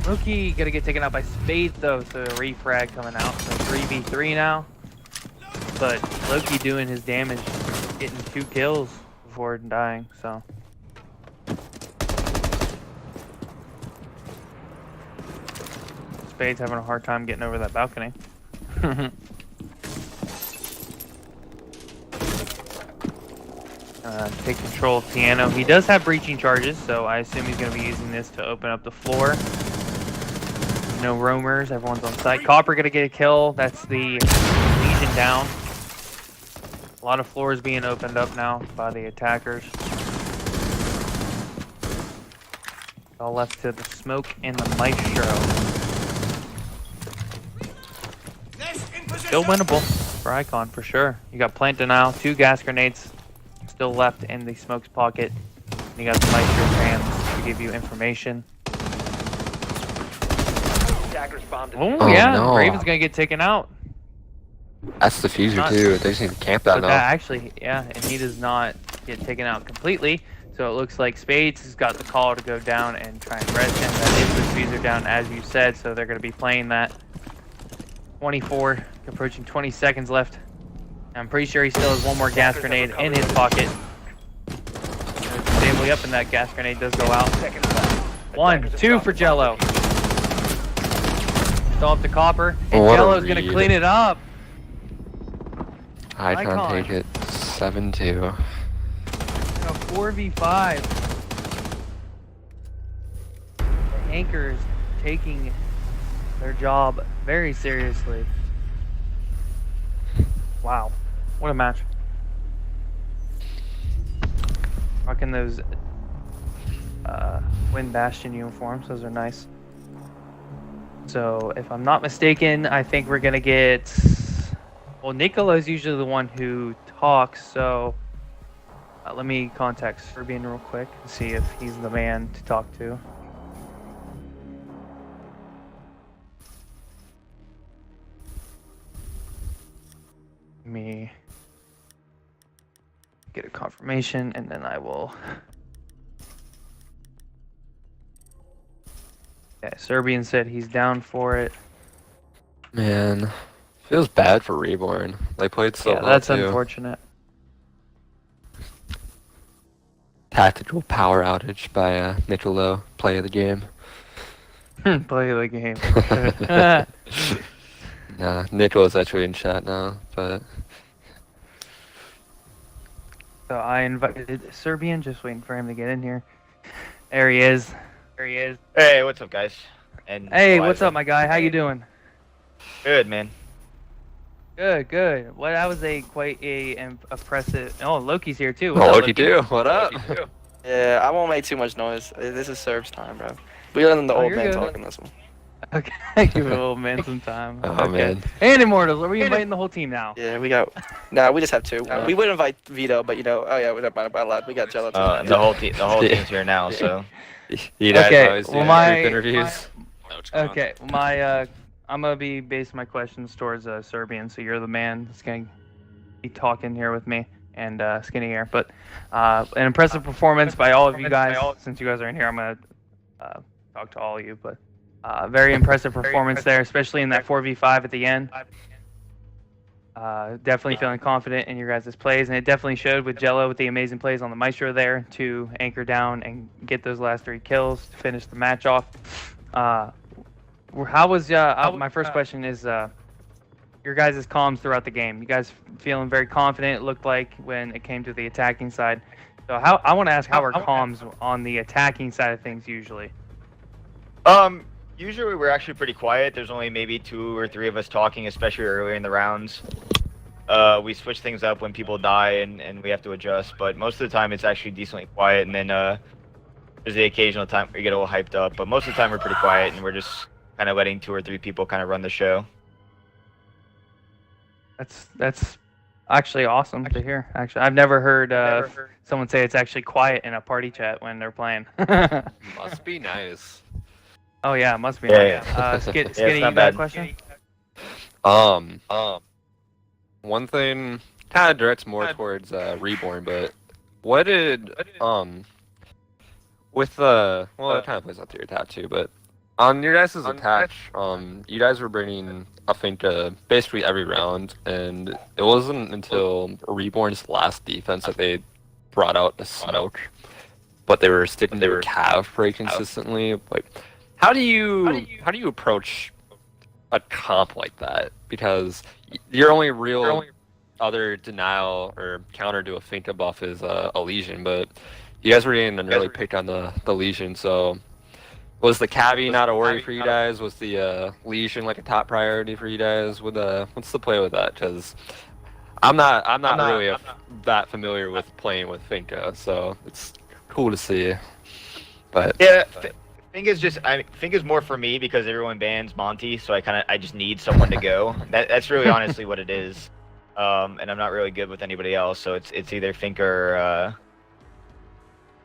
Loki gonna get taken out by Spades though, so a refrag coming out. So 3v3 now. But Loki doing his damage, getting 2 kills before dying, so. Spades having a hard time getting over that balcony. Take control of Piano. He does have breaching charges, so I assume he's going to be using this to open up the floor. No roamers, everyone's on site. Copper going to get a kill. That's the Legion down. A lot of floors being opened up now by the attackers. All left to the Smoke and the Maestro. Still winnable for Icon, for sure. You got plant denial, 2 gas grenades still left in the Smoke's pocket. And you got the Maestro's hands to give you information. Attackers bombed the Oh, Oh, yeah, no. Raven's gonna get taken out. That's the fuser too. They just need to camp that But now. that actually, yeah, and he does not get taken out completely. So it looks like Spades has got the call to go down and try and res him. That is the fuser down, as you said, so they're going to be playing that. 24, approaching 20 seconds left. I'm pretty sure he still has one more gas grenade in his pocket. Stably up, and that gas grenade does go out. 1, 2 for Jello. Still up to Copper, and What a Jello's going to read. clean it up. Icon Icon. take it 7-2. A 4v5. The Anchors taking their job very seriously. Wow, what a match. Rocking those Wind Bastion uniforms, those are nice. So if I'm not mistaken, I think we're gonna get, well, Nicolo's usually the one who talks, so let me contact Serbian real quick and see if he's the man to talk to. Let me get a confirmation and then I will. Yeah, Serbian said he's down for it. Man, feels bad for ReBorn. They played so Yeah, well that's too. unfortunate. Tactical power outage by Nicolo, play of the game. Play the game. Nah, Nicolo's actually in chat now, but So I invited Serbian, just waiting for him to get in here. There he is. There he is. Hey, what's up, guys? And Hey, what's up, my guy? How you doing? Good, man. Good, good. Well, that was quite a impressive. Oh, Loki's here too. oh, What's up, Loki do? What up? Yeah, I won't make too much noise. This is Serb's time, bro. We letting the Oh, old you're man good. talk in this one. Okay, give the old man some time. Oh, Okay. man. And Immortals, are we inviting the whole team now? Yeah, we got. Nah, we just have 2. We would invite Vito, but you know, oh yeah, we're not allowed. We got Jello too. The whole team's here now, so. You guys Okay, always do well, group interviews. Okay, I'm gonna be basing my questions towards Serbian, so you're the man that's gonna be talking here with me. and skinny hair. But an impressive performance by all of you guys. Since you guys are in here, I'm gonna talk to all of you. But very impressive performance there, especially in that 4v5 at the end. Definitely feeling confident in your guys' plays, and it definitely showed with Jello with the amazing plays on the Maestro there to anchor down and get those last 3 kills to finish the match off. How was my first question is your guys' comms throughout the game? You guys feeling very confident, it looked like, when it came to the attacking side. So I want to ask, how are comms on the attacking side of things usually? Usually we're actually pretty quiet. There's only maybe 2 or 3 of us talking, especially earlier in the rounds. We switch things up when people die and we have to adjust, but most of the time it's actually decently quiet, and then there's the occasional time where you get a little hyped up, but most of the time we're pretty quiet and we're just kind of letting 2 or 3 people kind of run the show. That's actually awesome to hear. Actually, I've never heard someone say it's actually quiet in a party chat when they're playing. Must be nice. Oh yeah, it must be. Yeah, nice. Skinny, it's you not got a bad. question? One thing kind of directs more towards ReBorn, but what did with the well, it kind of plays out to your attack too, but on your guys' attack, you guys were bringing I think basically every round, and it wasn't until ReBorn's last defense that they brought out the smoke, but they were sticking to their cav pretty consistently. Like, how do you approach a comp like that? Because your only real other denial or counter to a Finka buff is a Legion, but you guys were getting really picked on the Legion, so was the Cavi not a worry for you guys? Was the Legion like a top priority for you guys? What's the play with that? Because I'm not really that familiar with playing with Finka, so it's cool to see. But Yeah, Finka's more for me because everyone bans Monty, so I just need someone to go. That's really honestly what it is. And I'm not really good with anybody else, so it's either Finka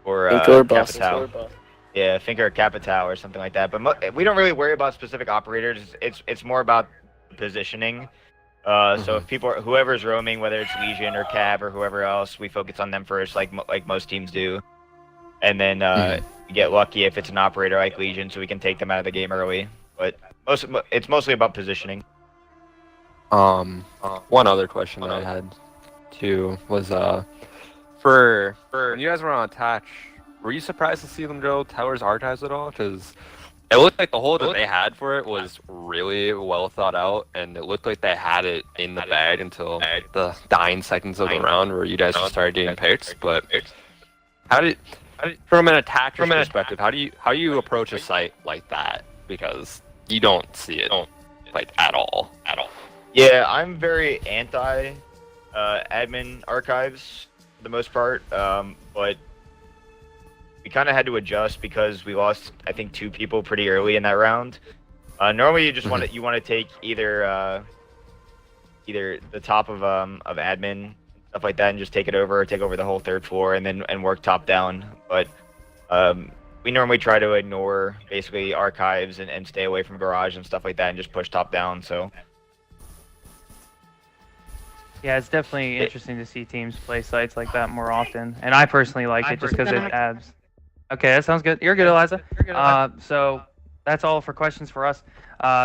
or Capital. Yeah, Finka or Capital or something like that. But we don't really worry about specific operators. It's more about positioning. So if whoever's roaming, whether it's Legion or Cab or whoever else, we focus on them first, like most teams do. And then you get lucky if it's an operator like Legion, so we can take them out of the game early. But it's mostly about positioning. One other question that I had too was for when you guys were on attack, were you surprised to see them go Towers Archives at all? Because it looked like the hold that they had for it was really well thought out, and it looked like they had it in the bag until the dying seconds of the round where you guys just started getting picked. But from an attacker's perspective, how do you approach a site like that? Because you don't see it like at all. Yeah, I'm very anti admin archives for the most part, but we kind of had to adjust because we lost, I think, 2 people pretty early in that round. Normally, you just want to take either the top of admin, stuff like that, and just take it over, or take over the whole 3rd floor, and work top down. But we normally try to ignore basically archives and stay away from garage and stuff like that, and just push top down. So. Yeah, it's definitely interesting to see teams play sites like that more often, and I personally like it just because it adds. Okay, that sounds good. You're good, Eliza. So that's all for questions for us.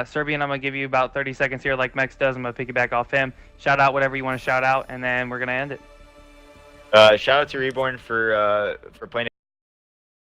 Serbian, I'm gonna give you about 30 seconds here, like Mex does. I'm gonna piggyback off him. Shout out whatever you want to shout out, and then we're gonna end it. Shout out to ReBorn for playing.